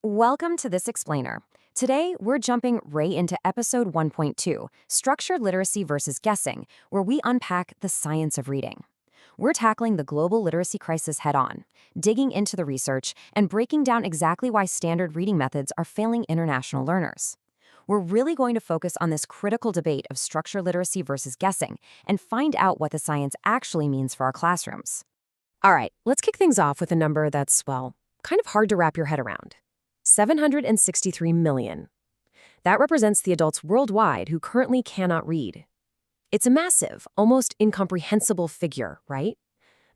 Welcome to This Explainer. Today, we're jumping right into episode 1.2, Structured Literacy versus Guessing, where we unpack the science of reading. We're tackling the global literacy crisis head-on, digging into the research, and breaking down exactly why standard reading methods are failing international learners. We're really going to focus on this critical debate of structured literacy versus guessing and find out what the science actually means for our classrooms. All right, let's kick things off with a number that's, well, kind of hard to wrap your head around. 763 million. That represents the adults worldwide who currently cannot read. It's a massive, almost incomprehensible figure, right?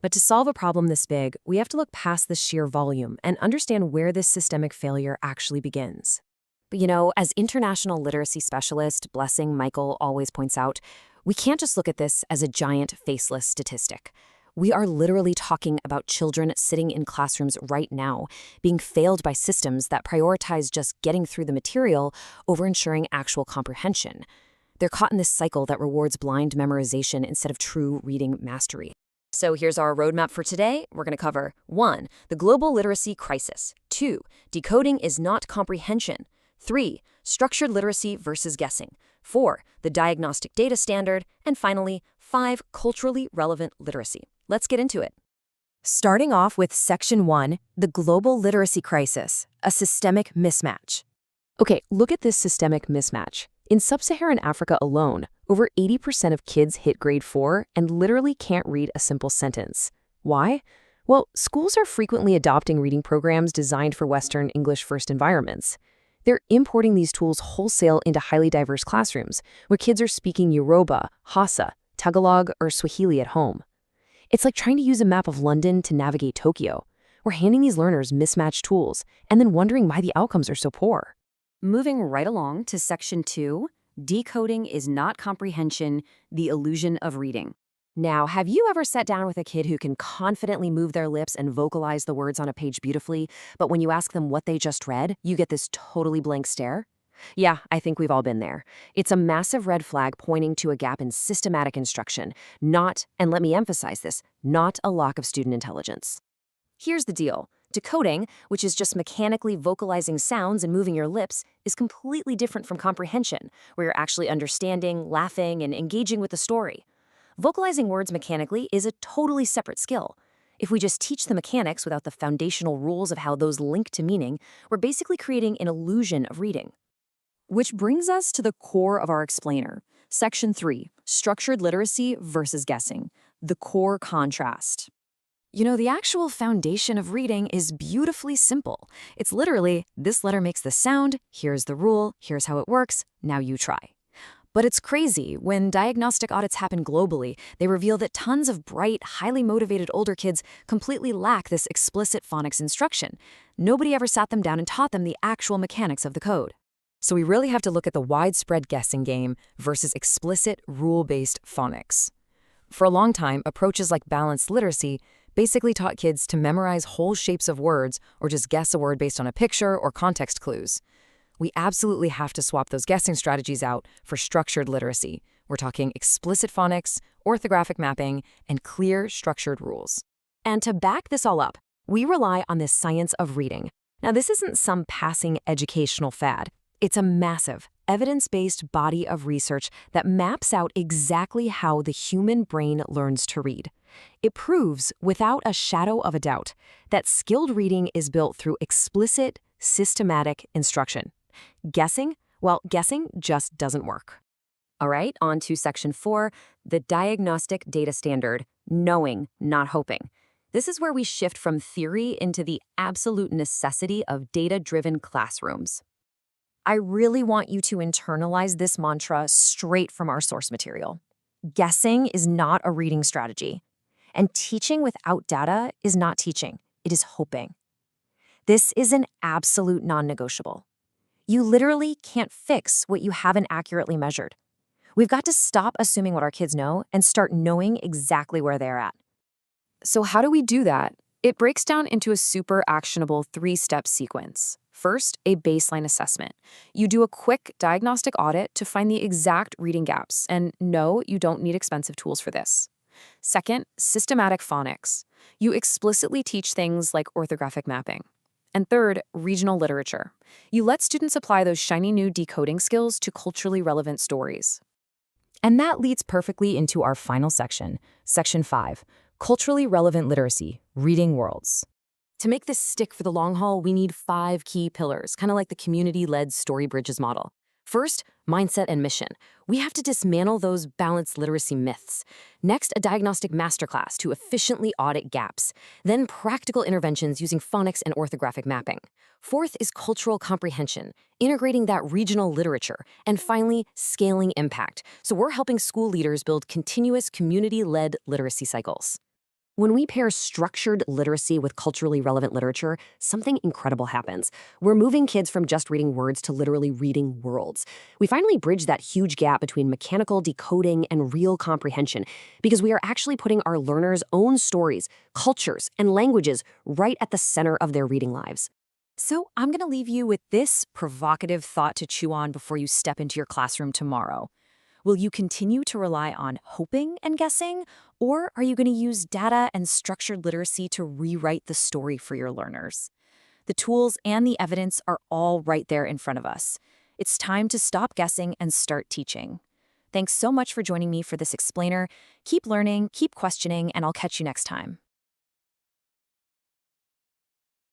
But to solve a problem this big, we have to look past the sheer volume and understand where this systemic failure actually begins. But as international literacy specialist Blessing Michael always points out, we can't just look at this as a giant faceless statistic. We are literally talking about children sitting in classrooms right now, being failed by systems that prioritize just getting through the material over ensuring actual comprehension. They're caught in this cycle that rewards blind memorization instead of true reading mastery. So here's our roadmap for today. We're going to cover 1. The global literacy crisis. 2. Decoding is not comprehension. 3. Structured literacy versus guessing. 4. The diagnostic data standard. And finally, 5. Culturally relevant literacy. Let's get into it. Starting off with Section 1, the global literacy crisis, a systemic mismatch. Okay, look at this systemic mismatch. In sub-Saharan Africa alone, over 80% of kids hit grade 4 and literally can't read a simple sentence. Why? Well, schools are frequently adopting reading programs designed for Western English-first environments. They're importing these tools wholesale into highly diverse classrooms, where kids are speaking Yoruba, Hausa, Tagalog, or Swahili at home. It's like trying to use a map of London to navigate Tokyo. We're handing these learners mismatched tools and then wondering why the outcomes are so poor. Moving right along to Section 2, Decoding is not comprehension, the illusion of reading. Now, have you ever sat down with a kid who can confidently move their lips and vocalize the words on a page beautifully, but when you ask them what they just read, you get this totally blank stare? Yeah, I think we've all been there. It's a massive red flag pointing to a gap in systematic instruction, not, and let me emphasize this, not a lack of student intelligence. Here's the deal. Decoding, which is just mechanically vocalizing sounds and moving your lips, is completely different from comprehension, where you're actually understanding, laughing, and engaging with the story. Vocalizing words mechanically is a totally separate skill. If we just teach the mechanics without the foundational rules of how those link to meaning, we're basically creating an illusion of reading. Which brings us to the core of our explainer. Section 3, Structured Literacy versus Guessing, the core contrast. The actual foundation of reading is beautifully simple. It's literally, this letter makes the sound, here's the rule, here's how it works, now you try. But it's crazy. When diagnostic audits happen globally, they reveal that tons of bright, highly motivated older kids completely lack this explicit phonics instruction. Nobody ever sat them down and taught them the actual mechanics of the code. So we really have to look at the widespread guessing game versus explicit, rule-based phonics. For a long time, approaches like balanced literacy basically taught kids to memorize whole shapes of words or just guess a word based on a picture or context clues. We absolutely have to swap those guessing strategies out for structured literacy. We're talking explicit phonics, orthographic mapping, and clear, structured rules. And to back this all up, we rely on this science of reading. Now, this isn't some passing educational fad. It's a massive, evidence-based body of research that maps out exactly how the human brain learns to read. It proves, without a shadow of a doubt, that skilled reading is built through explicit, systematic instruction. Guessing? Well, guessing just doesn't work. All right, on to Section 4, the diagnostic data standard, knowing, not hoping. This is where we shift from theory into the absolute necessity of data-driven classrooms. I really want you to internalize this mantra straight from our source material. Guessing is not a reading strategy, and teaching without data is not teaching, it is hoping. This is an absolute non-negotiable. You literally can't fix what you haven't accurately measured. We've got to stop assuming what our kids know and start knowing exactly where they're at. So how do we do that? It breaks down into a super actionable 3-step sequence. First, a baseline assessment. You do a quick diagnostic audit to find the exact reading gaps, and no, you don't need expensive tools for this. Second, systematic phonics. You explicitly teach things like orthographic mapping. And third, regional literature. You let students apply those shiny new decoding skills to culturally relevant stories. And that leads perfectly into our final section, Section 5, Culturally Relevant Literacy, Reading Worlds. To make this stick for the long haul, we need 5 key pillars, kind of like the community-led Story Bridges model. First, mindset and mission. We have to dismantle those balanced literacy myths. Next, a diagnostic masterclass to efficiently audit gaps. Then practical interventions using phonics and orthographic mapping. Fourth is cultural comprehension, integrating that regional literature. And finally, scaling impact. So we're helping school leaders build continuous community-led literacy cycles. When we pair structured literacy with culturally relevant literature, something incredible happens. We're moving kids from just reading words to literally reading worlds. We finally bridge that huge gap between mechanical decoding and real comprehension because we are actually putting our learners' own stories, cultures, and languages right at the center of their reading lives. So I'm going to leave you with this provocative thought to chew on before you step into your classroom tomorrow. Will you continue to rely on hoping and guessing, or are you going to use data and structured literacy to rewrite the story for your learners? The tools and the evidence are all right there in front of us. It's time to stop guessing and start teaching. Thanks so much for joining me for this explainer. Keep learning, keep questioning, and I'll catch you next time.